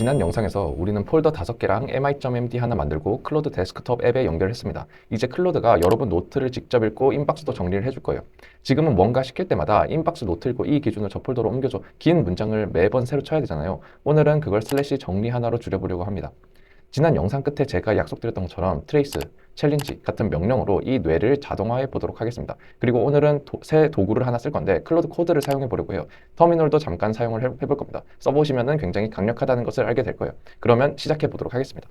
지난 영상에서 우리는 폴더 5개랑 mi.md 하나 만들고 클로드 데스크톱 앱에 연결했습니다. 이제 클로드가 여러분 노트를 직접 읽고 인박스도 정리를 해줄 거예요. 지금은 뭔가 시킬 때마다 인박스 노트 읽고 이 기준을 저 폴더로 옮겨줘 긴 문장을 매번 새로 쳐야 되잖아요. 오늘은 그걸 슬래시 정리 하나로 줄여보려고 합니다. 지난 영상 끝에 제가 약속드렸던 것처럼 트레이스, 챌린지 같은 명령어로 이 뇌를 자동화해 보도록 하겠습니다. 그리고 오늘은 새 도구를 하나 쓸 건데 클로드 코드를 사용해 보려고 해요. 터미널도 잠깐 사용을 해볼 겁니다. 써보시면 굉장히 강력하다는 것을 알게 될 거예요. 그러면 시작해 보도록 하겠습니다.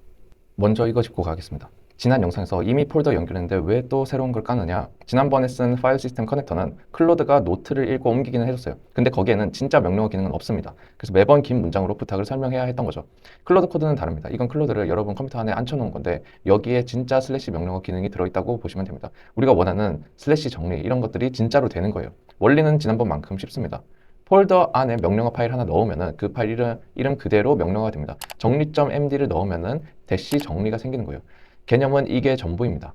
먼저 이거 짚고 가겠습니다. 지난 영상에서 이미 폴더 연결했는데 왜 또 새로운 걸 까느냐? 지난번에 쓴 파일 시스템 커넥터는 클로드가 노트를 읽고 옮기기는 해줬어요. 근데 거기에는 진짜 명령어 기능은 없습니다. 그래서 매번 긴 문장으로 부탁을 설명해야 했던 거죠. 클로드 코드는 다릅니다. 이건 클로드를 여러분 컴퓨터 안에 앉혀놓은 건데 여기에 진짜 슬래시 명령어 기능이 들어있다고 보시면 됩니다. 우리가 원하는 슬래시 정리 이런 것들이 진짜로 되는 거예요. 원리는 지난번만큼 쉽습니다. 폴더 안에 명령어 파일 하나 넣으면은 그 파일 이름 그대로 명령어가 됩니다. 정리.md를 넣으면은 대시 정리가 생기는 거예요. 개념은 이게 전부입니다.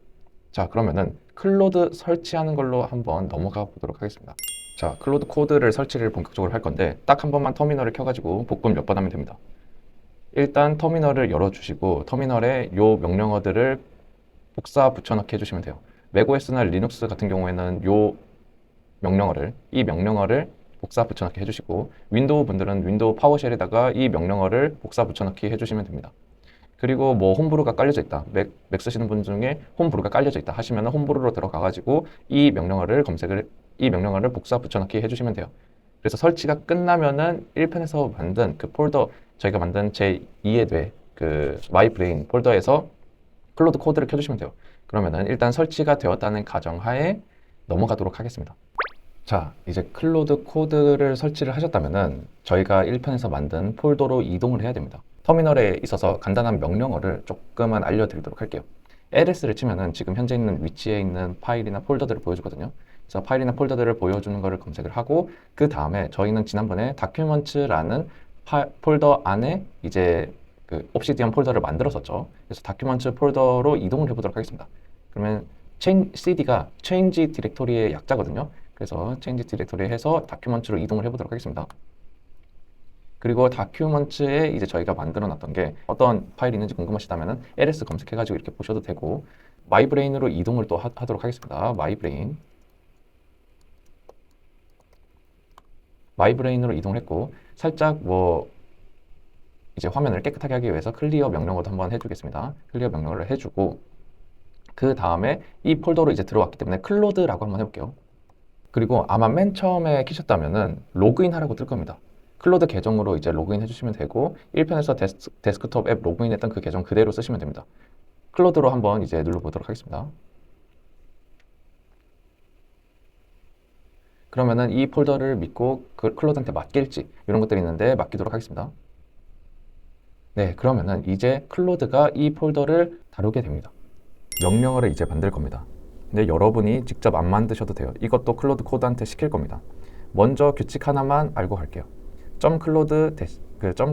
자, 그러면은 클로드 설치하는 걸로 한번 넘어가 보도록 하겠습니다. 자, 클로드 코드를 설치를 본격적으로 할 건데 딱 한 번만 터미널을 켜가지고 복금 몇 번 하면 됩니다. 일단 터미널을 열어주시고 터미널에 요 명령어들을 복사 붙여넣기 해주시면 돼요. 맥OS나 리눅스 같은 경우에는 이 명령어를 복사 붙여넣기 해주시고 윈도우 분들은 윈도우 파워쉘에다가 이 명령어를 복사 붙여넣기 해주시면 됩니다. 그리고 뭐 홈브루가 깔려져 있다. 맥 쓰시는 분 중에 홈브루가 깔려져 있다 하시면 홈브루로 들어가가지고 이 명령어를 복사 붙여넣기 해주시면 돼요. 그래서 설치가 끝나면은 1편에서 만든 그 폴더, 저희가 만든 제2의 뇌, 그 마이브레인 폴더에서 클로드 코드를 켜주시면 돼요. 그러면은 일단 설치가 되었다는 가정하에 넘어가도록 하겠습니다. 자, 이제 클로드 코드를 설치를 하셨다면은 저희가 1편에서 만든 폴더로 이동을 해야 됩니다. 터미널에 있어서 간단한 명령어를 조금만 알려드리도록 할게요. ls를 치면은 지금 현재 있는 위치에 있는 파일이나 폴더들을 보여주거든요. 그래서 파일이나 폴더들을 보여주는 거를 검색을 하고 그 다음에 저희는 지난번에 다큐먼츠라는 폴더 안에 이제 그 옵시디언 폴더를 만들었었죠. 그래서 다큐먼츠 폴더로 이동을 해보도록 하겠습니다. 그러면 cd가 change 디렉토리의 약자거든요. 그래서 change 디렉토리 해서 다큐먼츠로 이동을 해보도록 하겠습니다. 그리고 다큐먼츠에 이제 저희가 만들어 놨던 게 어떤 파일이 있는지 궁금하시다면 ls 검색해가지고 이렇게 보셔도 되고 마이브레인으로 이동을 또 하도록 하겠습니다. 마이브레인으로 이동을 했고 살짝 뭐 이제 화면을 깨끗하게 하기 위해서 클리어 명령어도 한번 해주겠습니다. 클리어 명령어를 해주고 그 다음에 이 폴더로 이제 들어왔기 때문에 클로드라고 한번 해볼게요. 그리고 아마 맨 처음에 키셨다면은 로그인 하라고 뜰 겁니다. 클로드 계정으로 이제 로그인 해주시면 되고 1편에서 데스크톱 앱 로그인 했던 그 계정 그대로 쓰시면 됩니다. 클로드로 한번 이제 눌러보도록 하겠습니다. 그러면은 이 폴더를 믿고 그 클로드한테 맡길지 이런 것들이 있는데 맡기도록 하겠습니다. 네, 그러면은 이제 클로드가 이 폴더를 다루게 됩니다. 명령어를 이제 만들 겁니다. 근데 여러분이 직접 안 만드셔도 돼요. 이것도 클로드 코드한테 시킬 겁니다. 먼저 규칙 하나만 알고 갈게요.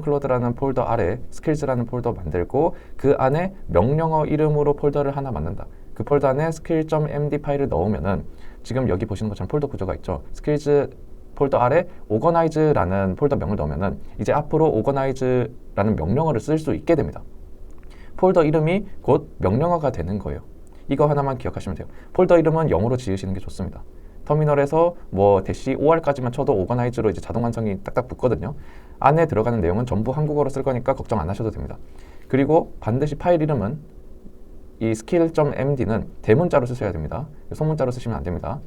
.클로드라는 폴더 아래 skills라는 폴더 만들고 그 안에 명령어 이름으로 폴더를 하나 만든다. 그 폴더 안에 skill.md 파일을 넣으면은 지금 여기 보시는 것처럼 폴더 구조가 있죠. skills 폴더 아래 organize라는 폴더 명을 넣으면은 이제 앞으로 organize라는 명령어를 쓸 수 있게 됩니다. 폴더 이름이 곧 명령어가 되는 거예요. 이거 하나만 기억하시면 돼요. 폴더 이름은 영어로 지으시는 게 좋습니다. 터미널에서 뭐 -or까지만 쳐도 오거나이즈로 이제 자동 완성이 딱딱 붙거든요. 안에 들어가는 내용은 전부 한국어로 쓸 거니까 걱정 안 하셔도 됩니다. 그리고 반드시 파일 이름은 이 skill.md는 대문자로 쓰셔야 됩니다. 소문자로 쓰시면 안 됩니다.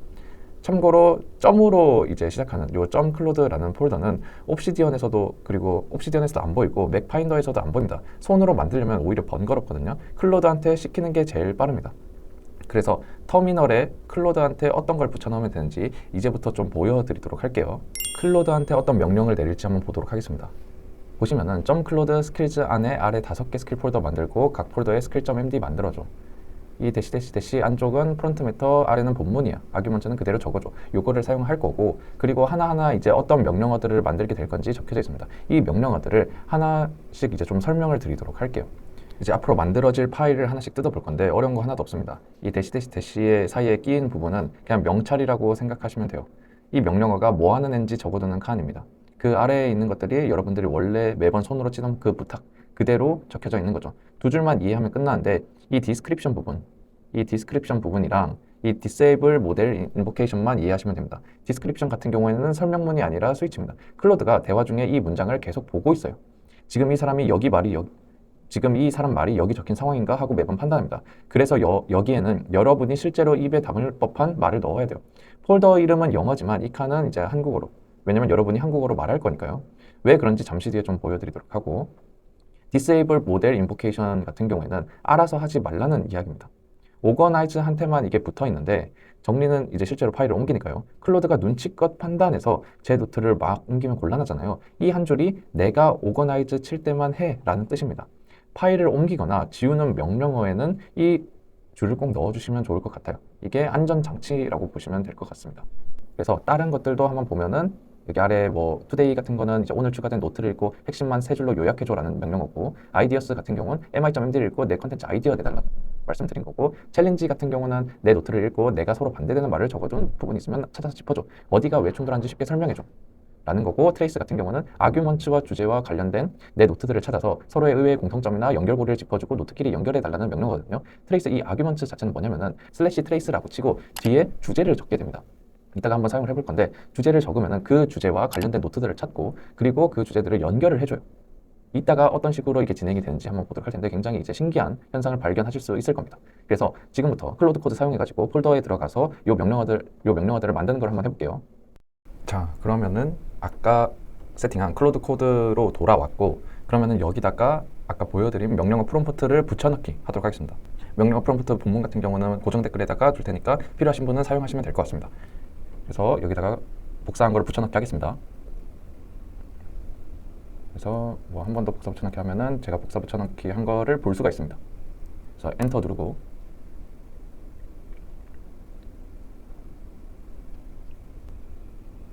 참고로 점으로 이제 시작하는 요 .클로드라는 폴더는 옵시디언에서도 그리고 옵시디언에서도 안 보이고 맥파인더에서도 안 보입니다. 손으로 만들려면 오히려 번거롭거든요. 클로드한테 시키는 게 제일 빠릅니다. 그래서 터미널에 클로드한테 어떤 걸 붙여넣으면 되는지 이제부터 좀 보여드리도록 할게요. 클로드한테 어떤 명령을 내릴지 한번 보도록 하겠습니다. 보시면은 .클로드 skills 안에 아래 5개 스킬 폴더 만들고 각 폴더에 skill.md 만들어줘. 이 대시 안쪽은 프론트 매터, 아래는 본문이야. 아규먼트는 그대로 적어줘. 요거를 사용할 거고 그리고 하나하나 이제 어떤 명령어들을 만들게 될 건지 적혀져 있습니다. 이 명령어들을 하나씩 이제 좀 설명을 드리도록 할게요. 이제 앞으로 만들어질 파일을 하나씩 뜯어볼 건데 어려운 거 하나도 없습니다. 이 대시의 사이에 끼인 부분은 그냥 명찰이라고 생각하시면 돼요. 이 명령어가 뭐 하는 앤지 적어두는 칸입니다. 그 아래에 있는 것들이 여러분들이 원래 매번 손으로 치던 그 부탁 그대로 적혀져 있는 거죠. 두 줄만 이해하면 끝나는데 이 디스크립션 부분이랑 이 disable 모델 인보케이션만 이해하시면 됩니다. 디스크립션 같은 경우에는 설명문이 아니라 스위치입니다. 클로드가 대화 중에 이 문장을 계속 보고 있어요. 지금 이 사람 말이 여기 적힌 상황인가 하고 매번 판단합니다. 그래서 여기에는 여러분이 실제로 입에 담을 법한 말을 넣어야 돼요. 폴더 이름은 영어지만 이 칸은 이제 한국어로. 왜냐면 여러분이 한국어로 말할 거니까요. 왜 그런지 잠시 뒤에 좀 보여드리도록 하고, disable 모델 인보케이션 같은 경우에는 알아서 하지 말라는 이야기입니다. organize한테만 이게 붙어 있는데 정리는 이제 실제로 파일을 옮기니까요. 클로드가 눈치껏 판단해서 제 노트를 막 옮기면 곤란하잖아요. 이 한 줄이 내가 organize 칠 때만 해 라는 뜻입니다. 파일을 옮기거나 지우는 명령어에는 이 줄을 꼭 넣어주시면 좋을 것 같아요. 이게 안전장치라고 보시면 될 것 같습니다. 그래서 다른 것들도 한번 보면은 여기 아래 뭐 today 같은 거는 이제 오늘 추가된 노트를 읽고 핵심만 세 줄로 요약해줘라는 명령어고, ideas 같은 경우는 mi.md를 읽고 내 컨텐츠 아이디어 내달라 말씀드린 거고, 챌린지 같은 경우는 내 노트를 읽고 내가 서로 반대되는 말을 적어준 부분이 있으면 찾아서 짚어줘. 어디가 왜 충돌하는지 쉽게 설명해줘. 라는 거고, 트레이스 같은 경우는 아규먼츠와 주제와 관련된 내 노트들을 찾아서 서로의 의외의 공통점이나 연결고리를 짚어주고 노트끼리 연결해달라는 명령어거든요. 트레이스 이 아규먼츠 자체는 뭐냐면은 슬래시 트레이스라고 치고 뒤에 주제를 적게 됩니다. 이따가 한번 사용을 해볼 건데, 주제를 적으면은 그 주제와 관련된 노트들을 찾고 그리고 그 주제들을 연결을 해줘요. 이따가 어떤 식으로 이게 진행이 되는지 한번 보도록 할 텐데 굉장히 이제 신기한 현상을 발견하실 수 있을 겁니다. 그래서 지금부터 클로드 코드 사용해가지고 폴더에 들어가서 요 명령어들을 만드는 걸 한번 해볼게요. 자, 그러면은 아까 세팅한 클로드 코드로 돌아왔고, 그러면은 여기다가 아까 보여드린 명령어 프롬프트를 붙여넣기 하도록 하겠습니다. 명령어 프롬프트 본문 같은 경우는 고정 댓글에다가 둘 테니까 필요하신 분은 사용하시면 될 것 같습니다. 그래서 여기다가 복사한 걸 붙여넣기 하겠습니다. 그래서 뭐 한 번 더 복사 붙여넣기 하면은 제가 복사 붙여넣기 한 거를 볼 수가 있습니다. 그래서 엔터 누르고,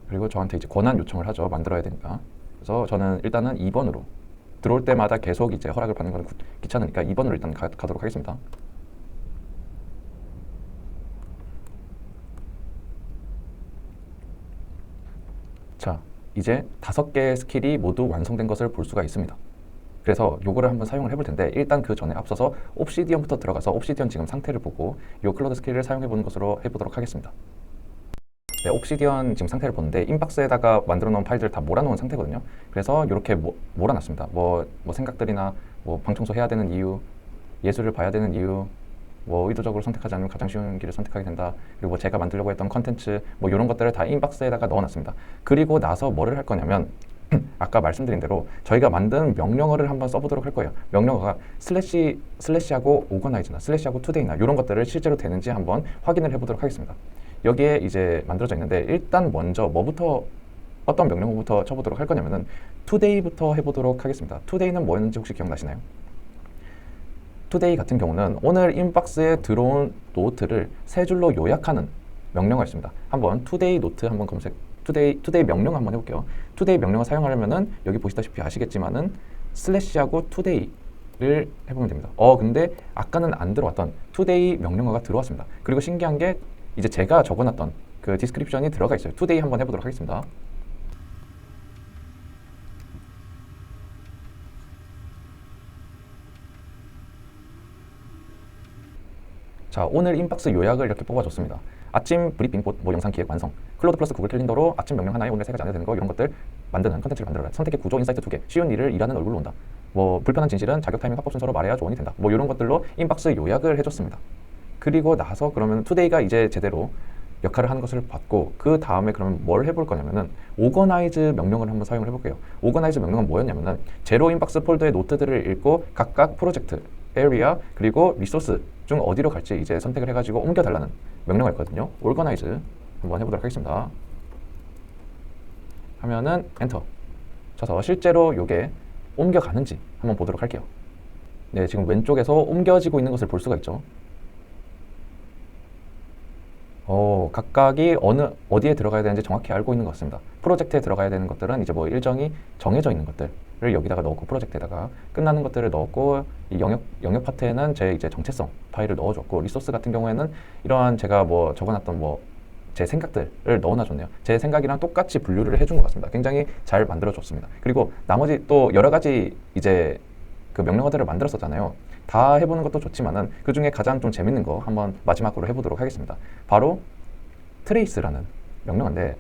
그리고 저한테 이제 권한 요청을 하죠. 만들어야 되니까. 그래서 저는 일단은 2번으로 들어올 때마다 계속 이제 허락을 받는 건 귀찮으니까 2번으로 일단 가도록 하겠습니다. 자, 이제 5개의 스킬이 모두 완성된 것을 볼 수가 있습니다. 그래서 요거를 한번 사용을 해볼 텐데, 일단 그 전에 앞서서 옵시디언부터 들어가서 옵시디언 지금 상태를 보고 요 클로드 스킬을 사용해 보는 것으로 해보도록 하겠습니다. 네, 옵시디언 지금 상태를 보는데 인박스에다가 만들어 놓은 파일들을 다 몰아놓은 상태거든요. 그래서 이렇게 몰아놨습니다. 뭐 생각들이나 뭐 방청소 해야 되는 이유, 예술을 봐야 되는 이유, 뭐 의도적으로 선택하지 않으면 가장 쉬운 길을 선택하게 된다. 그리고 뭐 제가 만들려고 했던 컨텐츠 뭐 이런 것들을 다 인박스에다가 넣어놨습니다. 그리고 나서 뭐를 할 거냐면 아까 말씀드린 대로 저희가 만든 명령어를 한번 써보도록 할 거예요. 명령어가 슬래시하고 오거나이즈나 슬래시하고 투데이나 이런 것들을 실제로 되는지 한번 확인을 해보도록 하겠습니다. 여기에 이제 만들어져 있는데, 일단 먼저 어떤 명령어부터 쳐보도록 할 거냐면은 today부터 해보도록 하겠습니다. today는 뭐였는지 혹시 기억나시나요? today 같은 경우는 오늘 인박스에 들어온 노트를 세 줄로 요약하는 명령어였습니다. 한번 today 노트 한번 today 명령 한번 해볼게요. today 명령어 사용하려면은 여기 보시다시피 아시겠지만은 슬래시하고 today를 해보면 됩니다. 근데 아까는 안 들어왔던 today 명령어가 들어왔습니다. 그리고 신기한 게 이제 제가 적어놨던 그 디스크립션이 들어가 있어요. today 한번 해보도록 하겠습니다. 자, 오늘 인박스 요약을 이렇게 뽑아줬습니다. 아침 브리핑 뭐 영상 기획 완성, 클로드 플러스 구글 캘린더로 아침 명령 하나에 오늘 세 가지 안 해도 되는 거 이런 것들 만드는 컨텐츠를 만들어라. 선택의 구조 인사이트 2개, 쉬운 일을 일하는 얼굴로 온다. 뭐 불편한 진실은 자격 타이밍 화법 순서로 말해야 조언이 된다. 뭐 이런 것들로 인박스 요약을 해줬습니다. 그리고 나서 그러면 투데이가 이제 제대로 역할을 하는 것을 봤고, 그 다음에 그러면 뭘 해볼 거냐면은 오거나이즈 명령을 한번 사용을 해볼게요. 오거나이즈 명령은 뭐였냐면은 제로 인박스 폴더의 노트들을 읽고 각각 프로젝트, 에리아, 그리고 리소스 중 어디로 갈지 이제 선택을 해가지고 옮겨달라는 명령어였거든요. 오거나이즈 한번 해보도록 하겠습니다. 하면은 엔터 쳐서 실제로 이게 옮겨가는지 한번 보도록 할게요. 네, 지금 왼쪽에서 옮겨지고 있는 것을 볼 수가 있죠. 각각이 어디에 들어가야 되는지 정확히 알고 있는 것 같습니다. 프로젝트에 들어가야 되는 것들은 이제 뭐 일정이 정해져 있는 것들을 여기다가 넣었고, 프로젝트에다가 끝나는 것들을 넣었고, 이 영역 파트에는 제 이제 정체성 파일을 넣어줬고, 리소스 같은 경우에는 이러한 제가 뭐 적어놨던 뭐 제 생각들을 넣어놔줬네요. 제 생각이랑 똑같이 분류를 해준 것 같습니다. 굉장히 잘 만들어줬습니다. 그리고 나머지 또 여러 가지 이제 그 명령어들을 만들었었잖아요. 다 해보는 것도 좋지만은 그 중에 가장 좀 재밌는 거 한번 마지막으로 해보도록 하겠습니다. 바로 트레이스라는 명령어인데,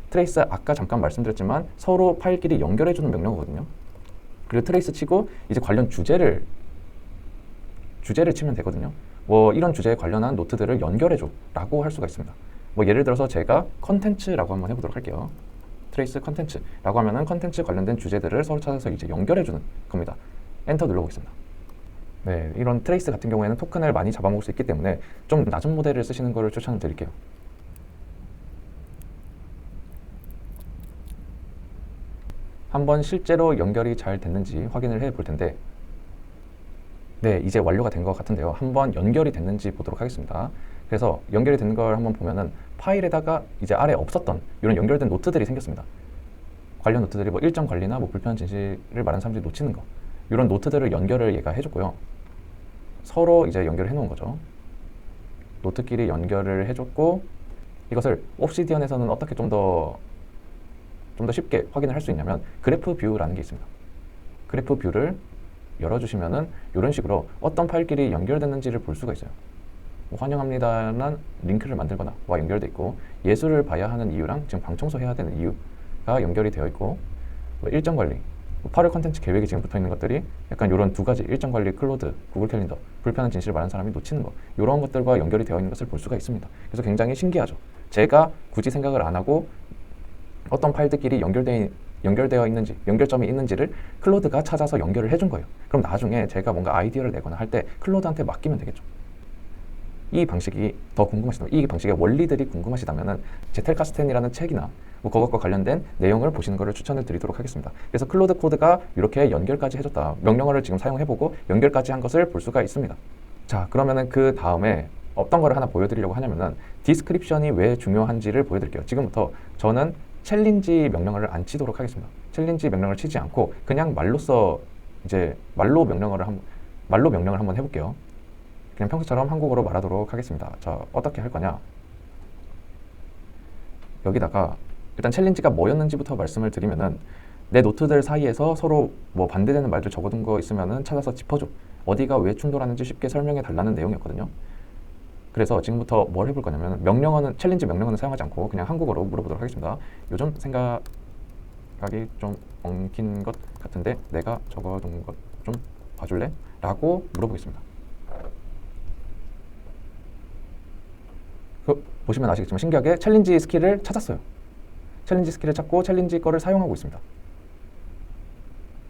트레이스 아까 잠깐 말씀드렸지만 서로 파일끼리 연결해주는 명령어거든요. 그리고 트레이스 치고 이제 관련 주제를 치면 되거든요. 뭐 이런 주제에 관련한 노트들을 연결해줘 라고 할 수가 있습니다. 뭐 예를 들어서 제가 컨텐츠라고 한번 해보도록 할게요. 트레이스 컨텐츠라고 하면은 컨텐츠 관련된 주제들을 서로 찾아서 이제 연결해주는 겁니다. 엔터 눌러보겠습니다. 네, 이런 트레이스 같은 경우에는 토큰을 많이 잡아먹을 수 있기 때문에 좀 낮은 모델을 쓰시는 것을 추천을 드릴게요. 한번 실제로 연결이 잘 됐는지 확인을 해 볼 텐데, 네, 이제 완료가 된 것 같은데요. 한번 연결이 됐는지 보도록 하겠습니다. 그래서 연결이 된 걸 한번 보면은 파일에다가 이제 아래 없었던 이런 연결된 노트들이 생겼습니다. 관련 노트들이 뭐 일정 관리나 뭐 불편한 진실을 말하는 사람들이 놓치는 거, 이런 노트들을 연결을 얘가 해줬고요. 서로 이제 연결을 해놓은 거죠. 노트끼리 연결을 해줬고, 이것을 옵시디언에서는 어떻게 좀 더 쉽게 확인을 할 수 있냐면 그래프 뷰라는 게 있습니다. 그래프 뷰를 열어주시면은 이런 식으로 어떤 파일끼리 연결됐는지를 볼 수가 있어요. 뭐 환영합니다라는 링크를 만들거나 와 연결돼 있고, 예술을 봐야 하는 이유랑 지금 방 청소해야 되는 이유가 연결이 되어 있고, 뭐 일정 관리, 뭐 8월 컨텐츠 계획이 지금 붙어 있는 것들이 약간 이런 두 가지, 일정 관리, 클로드, 구글 캘린더, 불편한 진실을 말하는 사람이 놓치는 거, 이런 것들과 연결이 되어 있는 것을 볼 수가 있습니다. 그래서 굉장히 신기하죠. 제가 굳이 생각을 안 하고 어떤 파일들끼리 연결되어 있는지, 연결점이 있는지를 클로드가 찾아서 연결을 해준 거예요. 그럼 나중에 제가 뭔가 아이디어를 내거나 할 때 클로드한테 맡기면 되겠죠. 이 방식이 더 궁금하시다면, 이 방식의 원리들이 궁금하시다면은 제텔카스텐이라는 책이나 뭐 그것과 관련된 내용을 보시는 것을 추천을 드리도록 하겠습니다. 그래서 클로드 코드가 이렇게 연결까지 해줬다, 명령어를 지금 사용해보고 연결까지 한 것을 볼 수가 있습니다. 자, 그러면은 그 다음에 어떤 거를 하나 보여드리려고 하냐면은 디스크립션이 왜 중요한지를 보여드릴게요. 지금부터 저는 챌린지 명령어를 안 치도록 하겠습니다. 챌린지 명령을 치지 않고 그냥 말로써 이제 말로 명령을 한번 해볼게요. 그냥 평소처럼 한국어로 말하도록 하겠습니다. 자, 어떻게 할 거냐? 여기다가 일단 챌린지가 뭐였는지부터 말씀을 드리면은, 내 노트들 사이에서 서로 뭐 반대되는 말들 적어둔 거 있으면은 찾아서 짚어줘. 어디가 왜 충돌하는지 쉽게 설명해 달라는 내용이었거든요. 그래서 지금부터 뭘 해볼 거냐면, 챌린지 명령어는 사용하지 않고 그냥 한국어로 물어보도록 하겠습니다. 요즘 생각이 좀 엉킨 것 같은데 내가 적어둔 것 좀 봐줄래? 라고 물어보겠습니다. 보시면 아시겠지만 신기하게 챌린지 스킬을 찾았어요. 챌린지 스킬을 찾고 챌린지 거를 사용하고 있습니다.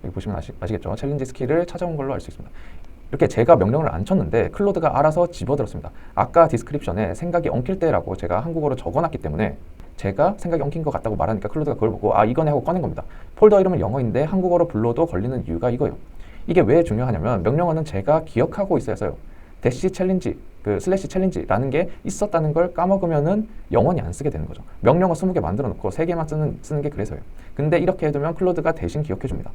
여기 보시면 아시겠죠? 챌린지 스킬을 찾아온 걸로 알 수 있습니다. 이렇게 제가 명령을 안 쳤는데 클로드가 알아서 집어들었습니다. 아까 디스크립션에 생각이 엉킬 때라고 제가 한국어로 적어놨기 때문에 제가 생각이 엉킨 것 같다고 말하니까 클로드가 그걸 보고 아 이거네 하고 꺼낸 겁니다. 폴더 이름은 영어인데 한국어로 불러도 걸리는 이유가 이거예요. 이게 왜 중요하냐면 명령어는 제가 기억하고 있어야 해서요. 대시 챌린지, 슬래시 챌린지라는 게 있었다는 걸 까먹으면은 영원히 안 쓰게 되는 거죠. 명령어 20개 만들어 놓고 3개만 쓰는 게 그래서요. 근데 이렇게 해두면 클로드가 대신 기억해 줍니다.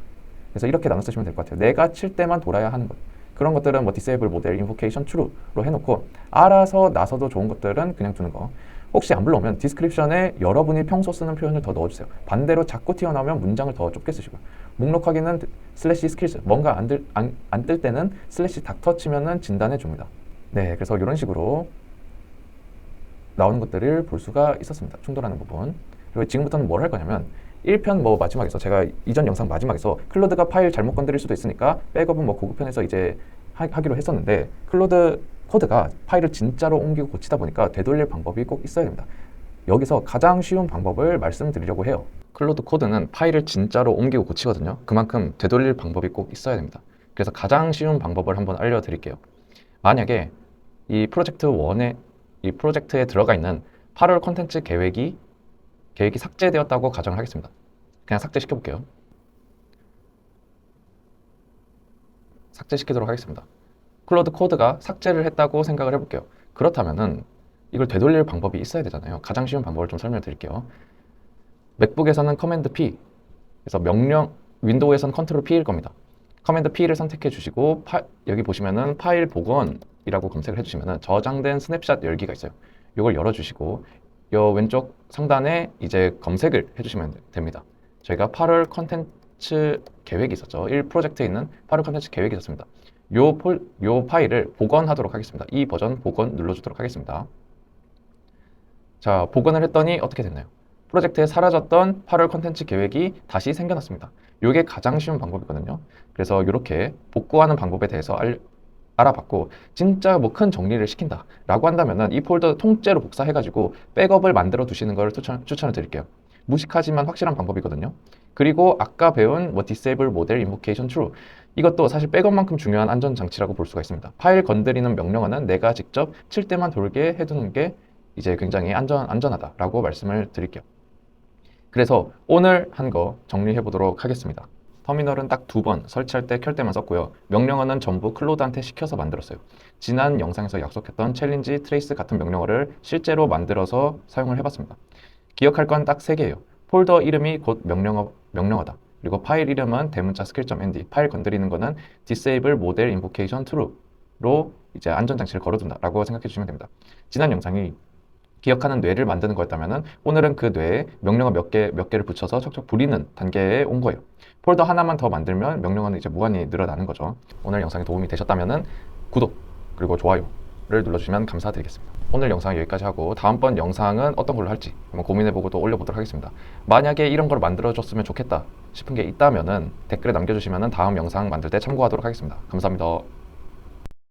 그래서 이렇게 나눠 쓰시면 될 것 같아요. 내가 칠 때만 돌아야 하는 것. 그런 것들은 뭐 disable 모델, invocation true로 해놓고 알아서 나서도 좋은 것들은 그냥 두는 거. 혹시 안 불러오면 디스크립션에 여러분이 평소 쓰는 표현을 더 넣어주세요. 반대로 자꾸 튀어나오면 문장을 더 좁게 쓰시고요. 목록 확인은 슬래시 스킬스, 뭔가 안 뜰 때는 슬래시 닥터 치면은 진단해 줍니다. 네, 그래서 이런 식으로 나오는 것들을 볼 수가 있었습니다. 충돌하는 부분. 그리고 지금부터는 뭘 할 거냐면 1편 뭐 마지막에서 제가 이전 영상 마지막에서 클로드가 파일 잘못 건드릴 수도 있으니까 백업은 뭐 고급편에서 이제 하기로 했었는데, 클로드 코드가 파일을 진짜로 옮기고 고치다 보니까 되돌릴 방법이 꼭 있어야 됩니다. 여기서 가장 쉬운 방법을 말씀드리려고 해요. 클로드 코드는 파일을 진짜로 옮기고 고치거든요. 그만큼 되돌릴 방법이 꼭 있어야 됩니다. 그래서 가장 쉬운 방법을 한번 알려드릴게요. 만약에 이 프로젝트에 들어가 있는 8월 컨텐츠 계획이 삭제되었다고 가정을 하겠습니다. 그냥 삭제시켜 볼게요. 삭제시키도록 하겠습니다. 클로드 코드가 삭제를 했다고 생각을 해볼게요. 그렇다면은 이걸 되돌릴 방법이 있어야 되잖아요. 가장 쉬운 방법을 좀 설명을 드릴게요. 맥북에서는 커맨드 P, 그래서 윈도우에서는 컨트롤 P일 겁니다. 커맨드 P를 선택해 주시고 여기 보시면은 파일 복원이라고 검색을 해주시면은 저장된 스냅샷 열기가 있어요. 이걸 열어주시고 요 왼쪽 상단에 이제 검색을 해주시면 됩니다. 저희가 8월 컨텐츠 계획이 있었죠. 1 프로젝트에 있는 8월 컨텐츠 계획이 있었습니다. 요 파일을 복원하도록 하겠습니다. 이 버전 복원 눌러주도록 하겠습니다. 자, 복원을 했더니 어떻게 됐나요? 프로젝트에 사라졌던 8월 컨텐츠 계획이 다시 생겨났습니다. 이게 가장 쉬운 방법이거든요. 그래서 이렇게 복구하는 방법에 대해서 알아봤고, 진짜 뭐 큰 정리를 시킨다 라고 한다면은 이 폴더 통째로 복사해가지고 백업을 만들어 두시는 걸 추천을 드릴게요. 무식하지만 확실한 방법이거든요. 그리고 아까 배운 뭐 disable model invocation true, 이것도 사실 백업만큼 중요한 안전장치라고 볼 수가 있습니다. 파일 건드리는 명령어는 내가 직접 칠 때만 돌게 해두는 게 이제 굉장히 안전하다라고 말씀을 드릴게요. 그래서 오늘 한 거 정리해 보도록 하겠습니다. 터미널은 딱 2번 설치할 때 켤 때만 썼고요. 명령어는 전부 클로드한테 시켜서 만들었어요. 지난 영상에서 약속했던 챌린지, 트레이스 같은 명령어를 실제로 만들어서 사용을 해봤습니다. 기억할 건 딱 3개예요. 폴더 이름이 곧 명령어다. 그리고 파일 이름은 대문자 skill.md, 파일 건드리는 거는 disable model invocation true로 이제 안전장치를 걸어둔다라고 생각해 주시면 됩니다. 지난 영상이 기억하는 뇌를 만드는 거였다면 오늘은 그 뇌에 명령어 몇 개를 붙여서 척척 부리는 단계에 온 거예요. 폴더 하나만 더 만들면 명령어는 이제 무한히 늘어나는 거죠. 오늘 영상이 도움이 되셨다면 구독 그리고 좋아요를 눌러주시면 감사드리겠습니다. 오늘 영상 여기까지 하고 다음번 영상은 어떤 걸로 할지 한번 고민해보고 또 올려보도록 하겠습니다. 만약에 이런 걸 만들어줬으면 좋겠다 싶은 게 있다면 댓글에 남겨주시면 다음 영상 만들 때 참고하도록 하겠습니다. 감사합니다.